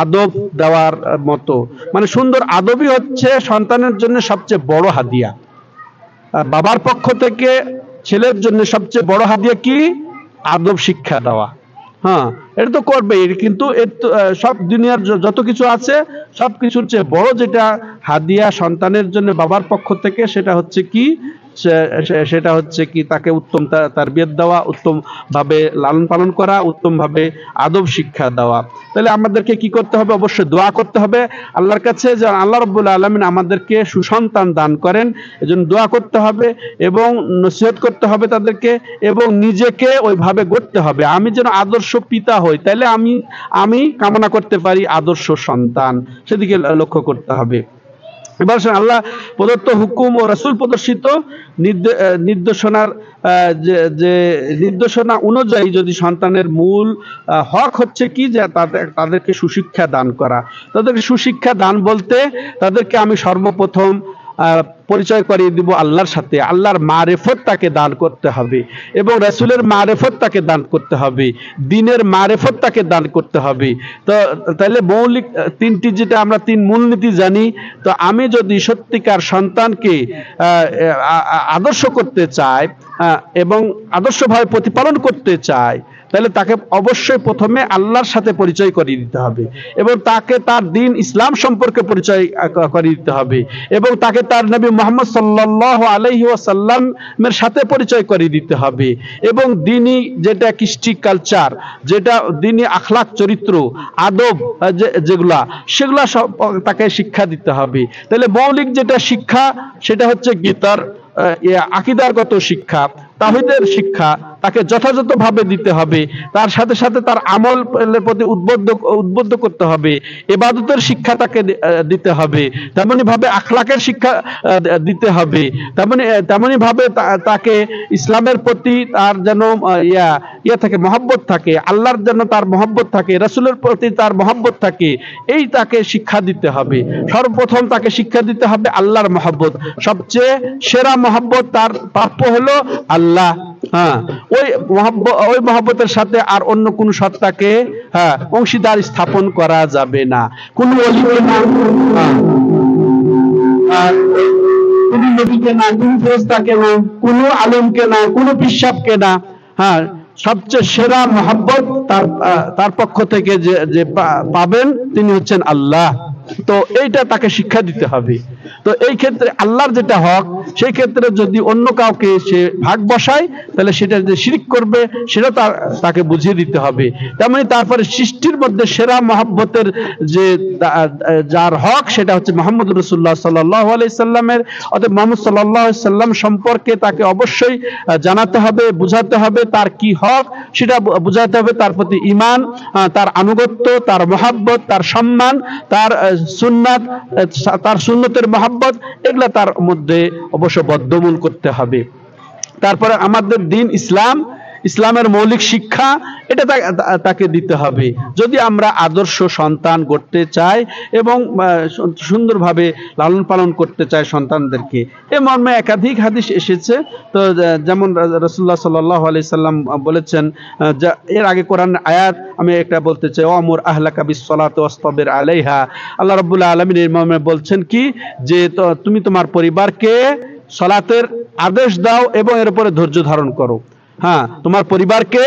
আদব দেওয়ার মতো। মানে সুন্দর আদবই হচ্ছে সন্তানের জন্য সবচেয়ে বড় হাদিয়া। বাবার পক্ষ থেকে ছেলের জন্য সবচেয়ে বড় হাদিয়া কি? আদব শিক্ষা দেওয়া। হ্যাঁ, এটা তো করবে, কিন্তু সব দুনিয়ার যত কিছু আছে সব কিছুর চেয়ে বড় যেটা হাদিয়া সন্তানের জন্য বাবার পক্ষ থেকে, সেটা হচ্ছে কি? সেটা হচ্ছে কি তাকে উত্তম তারবিয়ত দেওয়া, উত্তম ভাবে লালন পালন করা, উত্তম ভাবে আদব শিক্ষা দেওয়া। তাহলে আমাদেরকে কি করতে হবে? অবশ্যই দোয়া করতে হবে আল্লাহর কাছে যে আল্লাহ রাব্বুল আলামিন আমাদেরকে সুসন্তান দান করেন। এজন্য দোয়া করতে হবে এবং নসিহত করতে হবে তাদেরকে, এবং নিজেকে ওইভাবে গড়তে হবে। আমি যেন আদর্শ পিতা হই, তাহলে আমি কামনা করতে পারি আদর্শ সন্তান, সেদিকে লক্ষ্য করতে হবে। এবার আল্লাহ প্রদত্ত হুকুম ও রাসূল প্রদর্শিত নির্দেশনার যে নির্দেশনা অনুযায়ী যদি সন্তানের মূল হক হচ্ছে কি, যে তাদেরকে সুশিক্ষা দান করা। তাদেরকে সুশিক্ষা দান বলতে তাদেরকে আমি সর্বপ্রথম পরিচয় করিয়ে দিব আল্লাহর সাথে। আল্লাহর মারেফত তাকে দান করতে হবে, এবং রাসূলের মারেফত তাকে দান করতে হবে, দ্বীনের মারেফত তাকে দান করতে হবে। তো তাহলে মৌলিক তিনটি, যেটা আমরা তিন মূলনীতি জানি, তো আমি যদি সত্যিকার সন্তানকে আদর্শ করতে চাই এবং আদর্শভাবে প্রতিপালন করতে চাই, তাহলে তাকে অবশ্যই প্রথমে আল্লাহর সাথে পরিচয় করিয়ে দিতে হবে, এবং তাকে তার দ্বীন ইসলাম সম্পর্কে পরিচয় করিয়ে দিতে হবে, এবং তাকে তার নবী মুহাম্মদ সাল্লাল্লাহু আলাইহি ওয়াসাল্লামের সাথে পরিচয় করিয়ে দিতে হবে, এবং দ্বীনি যেটা কৃষ্টি কালচার, যেটা দ্বীনি আখলাক চরিত্র আদব সেগুলা সব তাকে শিক্ষা দিতে হবে। তাহলে মৌলিক যেটা শিক্ষা সেটা হচ্ছে গীতার আকীদাগত শিক্ষা, তাওহীদের শিক্ষা তাকে যথাযথভাবে দিতে হবে। তার সাথে সাথে তার আমলের প্রতি উদ্বুদ্ধ করতে হবে, ইবাদতের শিক্ষা তাকে দিতে হবে, তেমনি ভাবে আখলাকের শিক্ষা দিতে হবে, তেমনি ভাবে তাকে ইসলামের প্রতি তার যেন থাকে মহব্বত থাকে, আল্লাহর যেন তার মহব্বত থাকে, রাসূলের প্রতি তার মহব্বত থাকে, এই তাকে শিক্ষা দিতে হবে। সর্বপ্রথম তাকে শিক্ষা দিতে হবে আল্লাহর মহব্বত। সবচেয়ে সেরা মহব্বত তার প্রাপ্য হলো আল্লাহ। হ্যাঁ, ওই মহব্বতের সাথে আর অন্য কোন সত্তাকে অংশীদার স্থাপন করা যাবে না। কোন ওলিকে না, কোন নবীকে না, কোন ফেরেশতাকে না, কোন আলেমকে না, কোন পিশাবকে না। হ্যাঁ, সবচেয়ে সেরা মহব্বত তার পক্ষ থেকে যে পাবেন তিনি হচ্ছেন আল্লাহ। তো এইটা তাকে শিক্ষা দিতে হবে। তো এই ক্ষেত্রে আল্লাহর যেটা হক, সেই ক্ষেত্রে যদি অন্য কাউকে সে ভাগ বসায়, তাহলে সেটা যে শিরক করবে সেটা তাকে বুঝিয়ে দিতে হবে। তেমনি তারপরে সৃষ্টির মধ্যে সেরা মহব্বতের যে যার হক, সেটা হচ্ছে মুহাম্মদ রাসূলুল্লাহ সাল্লাল্লাহু আলাইহি সাল্লামের। অতএব মুহাম্মদ সাল্লাল্লাহু আলাইহি সাল্লাম সম্পর্কে তাকে অবশ্যই জানাতে হবে, বুঝাতে হবে, তার কি হক সেটা বুঝাতে হবে, তার প্রতি ঈমান, তার আনুগত্য, তার মহব্বত, তার সম্মান, তার সুন্নাত, তার সুন্নতের মহব্বত, এগুলা তার মধ্যে অবশ্য বদ্ধমূল করতে হবে। তারপরে আমাদের দ্বীন ইসলামের মৌলিক শিক্ষা, এটা তাকে দিতে হবে যদি আমরা আদর্শ সন্তান গড়তে চাই এবং সুন্দরভাবে লালন পালন করতে চাই সন্তানদেরকে। এ মর্মে একাধিক হাদিস এসেছে। তো যেমন রাসূলুল্লাহ সাল্লাল্লাহু আলাইহি সাল্লাম বলেছেন, এর আগে কোরআন আয়াত আমি একটা বলতে চাই, ওয়ামুর আহলাকা বিস-সালাতি ওয়াসতাবির আলাইহা। আল্লাহ রাব্বুল আলামিন এর মর্মে বলছেন কি, যে তুমি তোমার পরিবারকে সালাতের আদেশ দাও এবং এর উপরে ধৈর্য ধারণ করো। হ্যাঁ, তোমার পরিবারকে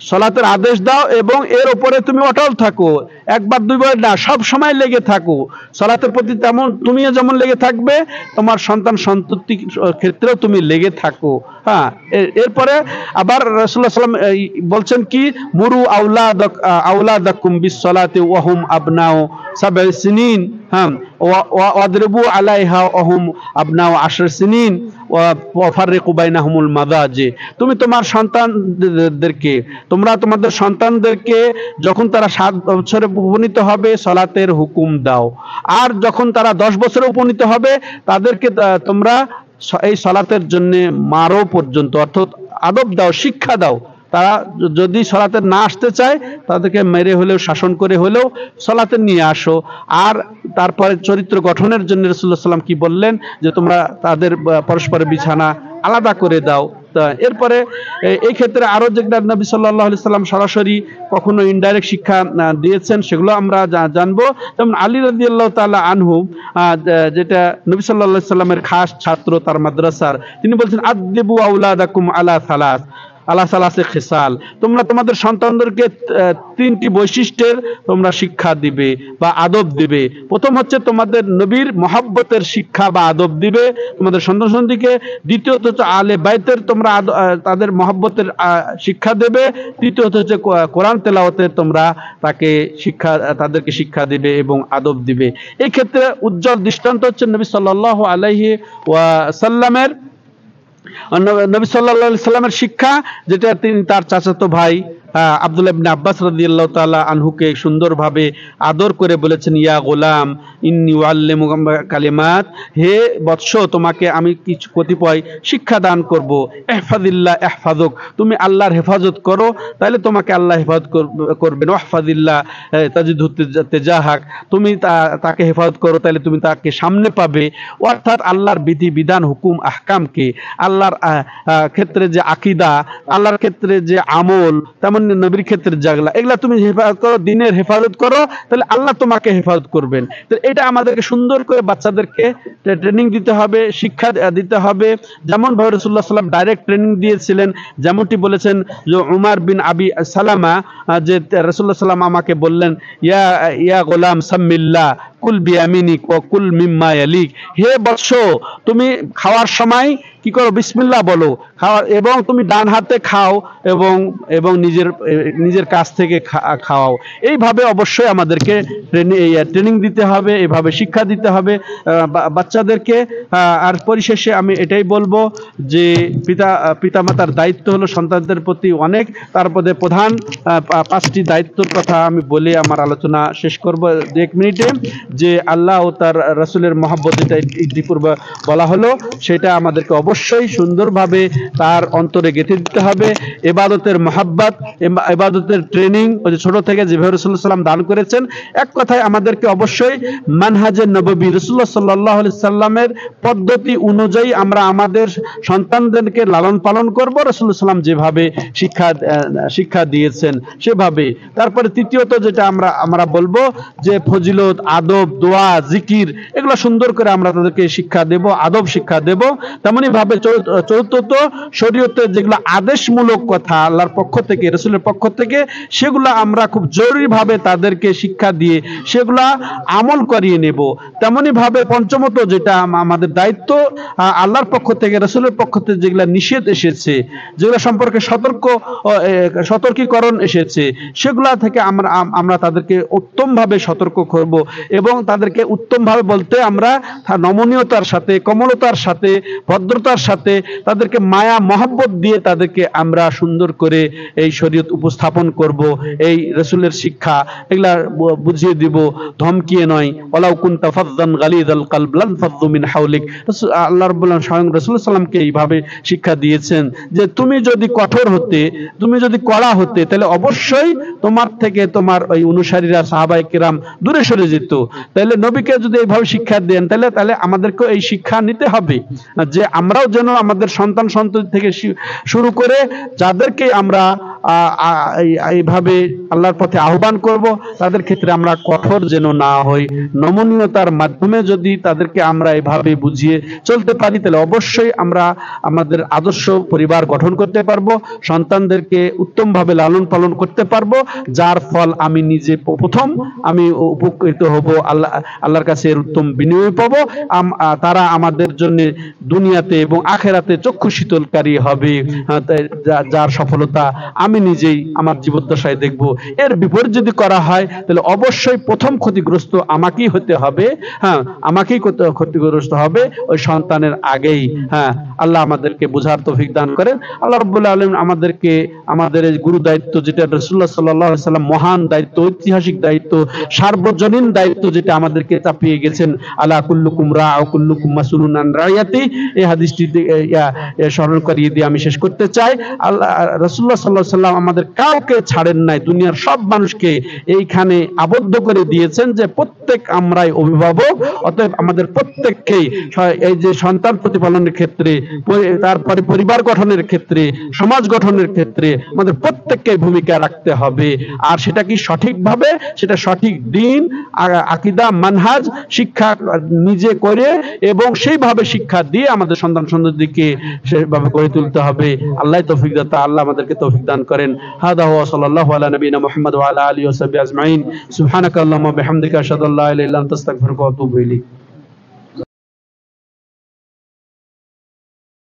সালাতের আদেশ দাও এবং এর উপরে তুমি অটল থাকো, একবার দুইবার না, সব সময় লেগে থাকো সালাতের প্রতি। তেমন তুমিও যেমন লেগে থাকবে, তোমার সন্তান সন্ততির ক্ষেত্রেও তুমি লেগে থাকো। হ্যাঁ, এরপরে আবার রাসূলুল্লাহ সাল্লাল্লাহু আলাইহি ওয়াসাল্লাম বলছেন কি, মুরু আওলাদাকুম বিসসালাতি ওয়া হুম আবনাউ সাবঈ সিনিন, হ্যাঁ, ওয়াদরিবু আলাইহা ওয়া হুম আবনাউ 10 সিনিন ওয়া ফাররিকু বাইনাহুমুল মাদাজি। তুমি তোমার সন্তানদেরকে, তোমরা তোমাদের সন্তানদেরকে যখন তারা 7 বছরে উপনীত হবে সালাতের হুকুম দাও, আর যখন তারা 10 বছরে উপনীত হবে তাদেরকে তোমরা এই সালাতের জন্য মারো পর্যন্ত, অর্থাৎ আদব দাও, শিক্ষা দাও। তারা যদি সালাতে না আসতে চায় তাদেরকে মেরে হলেও, শাসন করে হলেও সালাতে নিয়ে আসো। আর তারপরে চরিত্র গঠনের জন্য রাসূলুল্লাহ সাল্লাল্লাহু আলাইহি ওয়াসাল্লাম কি বললেন, যে তোমরা তাদের পরস্পরের বিছানা আলাদা করে দাও। এরপরে এই ক্ষেত্রে আরো যেটা নবী সাল্লাল্লাহু আলাইহি সাল্লাম সরাসরি কখনো ইনডাইরেক্ট শিক্ষা দিয়েছেন সেগুলো আমরা জানবো। যেমন আলী রাদিয়াল্লাহু তাআলা আনহু, যেটা নবী সাল্লাল্লাহু আলাইহি সাল্লামের খাস ছাত্র তার মাদ্রাসার, তিনি বলছেন আদদিবু আওলাদাকুম আলা সালাসে খিসাল, তোমরা তোমাদের সন্তানদেরকে 3টি বৈশিষ্ট্যের তোমরা শিক্ষা দিবে বা আদব দিবে। প্রথম হচ্ছে তোমাদের নবীর মহব্বতের শিক্ষা বা আদব দিবে তোমাদের সন্তানকে। দ্বিতীয়ত হচ্ছে আলে বাইতের তোমরা তাদের মহব্বতের শিক্ষা দেবে। তৃতীয়ত হচ্ছে কোরআন তেলাওয়াতের তোমরা তাদেরকে শিক্ষা দিবে এবং আদব দিবে। এই ক্ষেত্রে উজ্জ্বল দৃষ্টান্ত হচ্ছে নবী সাল্লাল্লাহু আলাইহি ওয়াসাল্লামের নবী সাল্লাল্লাহু আলাইহি সাল্লামের শিক্ষা, যেটা তিনি তার চাচাতো ভাই আব্দুল্লাহ ইবনে আব্বাস রাদিয়াল্লাহু তাআলা আনহুকে সুন্দরভাবে আদর করে বলেছেন, ইয়া গোলাম ইন্নী উআল্লিমুকা কালিমাত, হে বৎস তোমাকে আমি কিছু কতিপয় শিক্ষা দান করব। ইহফাজিল্লাহ ইহফাজুক, তুমি আল্লাহর হেফাজত করো তাহলে তোমাকে আল্লাহ হেফাজত করবেন। ওয়াহফাজিল্লাহ তাজিদহু তেজাহাক, তুমি তাকে হেফাজত করো তাহলে তুমি তাকে সামনে পাবে। অর্থাৎ আল্লাহর বিধি বিধান হুকুম আহকামকে, আল্লাহর ক্ষেত্রে যে আকীদা, আল্লাহর ক্ষেত্রে যে আমল, তেমন নবীর ক্ষেত্রে যেগুলা, এগুলা তুমি হেফাজত করো, দিনের হেফাজত করো, তাহলে আল্লাহ তোমাকে হেফাজত করবেন। তো এটা আমাদেরকে সুন্দর করে বাচ্চাদেরকে ট্রেনিং দিতে হবে, শিক্ষা দিতে হবে। যেমন ভাবে রাসূলুল্লাহ সাল্লাল্লাহু আলাইহি ওয়াসাল্লাম ডাইরেক্ট ট্রেনিং দিয়েছিলেন, যেমনটি বলেছেন যে উমার বিন আবি সালামা, যে রাসূলুল্লাহ সাল্লাল্লাহু আলাইহি ওয়াসাল্লাম আমাকে বললেন, ইয়া গোলাম সাম্মিল্লাহ কুল বিয়ামিনিক ওয়া কুল মিম্মা ইয়ালিক, হে বৎস তুমি খাওয়ার সময় কি করো, বিসমিল্লাহ বলো, খাওয়া, এবং তুমি ডান হাতে খাও এবং নিজের কাছ থেকে খাওয়াও। এইভাবে অবশ্যই আমাদেরকে ট্রেনিং দিতে হবে, এইভাবে শিক্ষা দিতে হবে বাচ্চাদেরকে। আর পরিশেষে আমি এটাই বলবো যে পিতামাতার দায়িত্ব হলো সন্তানদের প্রতি অনেক। তারপরে প্রধান 5টি দায়িত্বের কথা আমি বলে আমার আলোচনা শেষ করব 1 মিনিটে। যে আল্লাহ ও তার রাসূলের মহব্বত, যেটা ইতিপূর্বে বলা হলো, সেটা আমাদেরকে অবশ্যই সুন্দরভাবে তার অন্তরে গেঁথে দিতে হবে। ইবাদতের মহব্বত, ইবাদতের ট্রেনিং ওই যে ছোট থেকে যেভাবে রাসূলুল্লাহ সাল্লাল্লাহু আলাইহি ওয়াসাল্লাম দান করেছেন, এক কথায় আমাদেরকে অবশ্যই মানহাজে নববী রাসূলুল্লাহ সাল্লাল্লাহু আলাইহি সাল্লামের পদ্ধতি অনুযায়ী আমরা আমাদের সন্তানদেরকে লালন পালন করব, রাসূলুল্লাহ সাল্লাল্লাহু আলাইহি ওয়াসাল্লাম যেভাবে শিক্ষা দিয়েছেন সেভাবে। তারপরে তৃতীয়ত যেটা আমরা বলবো যে ফজিলত, আদব, দোয়া, জিকির, এগুলো সুন্দর করে আমরা তাদেরকে শিক্ষা দেব, আদব শিক্ষা দেব। তেমনি ভাবে চতুর্থত শরীয়তের যেগুলো আদেশমূলক কথা আল্লাহর পক্ষ থেকে, রাসূলের পক্ষ থেকে, সেগুলো আমরা খুব জরুরিভাবে তাদেরকে শিক্ষা দিয়ে সেগুলা আমল করিয়ে নেব। তেমনি ভাবে পঞ্চমত যেটা আমাদের দায়িত্ব, আল্লাহর পক্ষ থেকে, রাসূলের পক্ষ থেকে যেগুলো নিষেধ এসেছে, যেগুলো সম্পর্কে সতর্কীকরণ এসেছে, সেগুলা থেকে আমরা তাদেরকে উত্তমভাবে সতর্ক করব এবং তাদেরকে উত্তমভাবে বলতে আমরা নমনীয়তার সাথে, কোমলতার সাথে, ভদ্রতার সাথে, তাদেরকে মায়া মহব্বত দিয়ে তাদেরকে আমরা সুন্দর করে এই শরীয়ত উপস্থাপন করব, এই রাসূলের শিক্ষা এগুলা বুঝিয়ে দিব, ধমকিয়ে নয়। ওয়ালাউ কুনতা ফাযযান গালিযাল কলব লানফাযযু মিন হাওলিক, আল্লাহ রাব্বুল আলামিন স্বয়ং রাসূল সাল্লাল্লাহু আলাইহি ওয়াসাল্লামকে এইভাবে শিক্ষা দিয়েছেন যে তুমি যদি কঠোর হতে, তুমি যদি কড়া হতে, তাহলে অবশ্যই তোমার থেকে তোমার ওই অনুসারীরা সাহাবায়ে কেরাম দূরে সরে যেত। তাহলে নবীকে যদি এইভাবে শিক্ষা দেন, তাহলে আমাদেরকে এই শিক্ষা নিতে হবে যে আমরাও যেন আমাদের সন্তান সন্ততি থেকে শুরু করে যাদেরকে আমরা এইভাবে আল্লাহর পথে আহ্বান করব, তাদের ক্ষেত্রে আমরা কঠোর যেন না হই। নমনীয়তার মাধ্যমে যদি তাদেরকে আমরা এভাবে বুঝিয়ে চলতে পারি, তাহলে অবশ্যই আমরা আমাদের আদর্শ পরিবার গঠন করতে পারবো, সন্তানদেরকে উত্তমভাবে লালন পালন করতে পারবো, যার ফল আমি নিজে প্রথম আমি উপকৃত হব, আল্লাহর কাছে এর উত্তম বিনিময় পাবো। তারা আমাদের জন্য দুনিয়াতে এবং আখেরাতে চক্ষু শীতলকারী হবে, যার সফলতা আমি নিজেই আমার জীবদ্দশায় দেখব। এর বিপরীত যদি করা হয়, তাহলে অবশ্যই প্রথম ক্ষতিগ্রস্ত আমাকেই হতে হবে। হ্যাঁ, আমাকেই ক্ষতিগ্রস্ত হবে ওই সন্তানের আগেই। হ্যাঁ, আল্লাহ আমাদেরকে বোঝার তৌফিক দান করেন। আল্লাহ রাব্বুল আলামিন আমাদেরকে আমাদের এই গুরু দায়িত্ব, যেটা রাসূলুল্লাহ সাল্লাল্লাহু আলাইহি সাল্লাম মহান দায়িত্ব, ঐতিহাসিক দায়িত্ব, সার্বজনীন দায়িত্ব, যেটা আমাদেরকে চাপিয়ে গেছেন, আলা কুল্লুকুম রা ওয়া কুল্লুকুম মাসউলুন আন রাইয়াতি, এই হাদিসটি স্মরণ করিয়ে দিয়ে আমি শেষ করতে চাই। আল্লাহ রাসূলুল্লাহ সাল্লাল্লাহু আলাইহি সাল্লাম আমাদের কাউকে ছাড়েন নাই, দুনিয়ার সব মানুষকে এইখানে আবদ্ধ করে দিয়েছেন যে প্রত্যেক আমরাই অভিভাবক, অতএব আমাদের প্রত্যেককেই এই যে সন্তান প্রতিপালনের ক্ষেত্রে, তারপরে পরিবার গঠনের ক্ষেত্রে, সমাজ গঠনের ক্ষেত্রে আমাদের প্রত্যেককে ভূমিকা রাখতে হবে। আর সেটা কি সঠিকভাবে, সেটা সঠিক দ্বীন, আকীদা, মানহাজ শিক্ষা নিজে করে এবং সেইভাবে শিক্ষা দিয়ে আমাদের সন্তান সন্ততিকে সেভাবে গড়ে তুলতে হবে। আল্লাহ তৌফিক দাতা, আল্লাহ আমাদেরকে তৌফিক দান করেন। হাদা ওয়া সাল্লাল্লাহু আলা নবিনা মুহাম্মদ ওয়া আলা আলিহি ওয়া সাহবিহি আজমাইন। সুবহানাকাল্লাহুম্মা ওয়া বিহামদিকা আশহাদু আল্লা ইলাহা ইল্লা আনতা আস্তাগফিরুকা ওয়া আতুবু ইলাইক।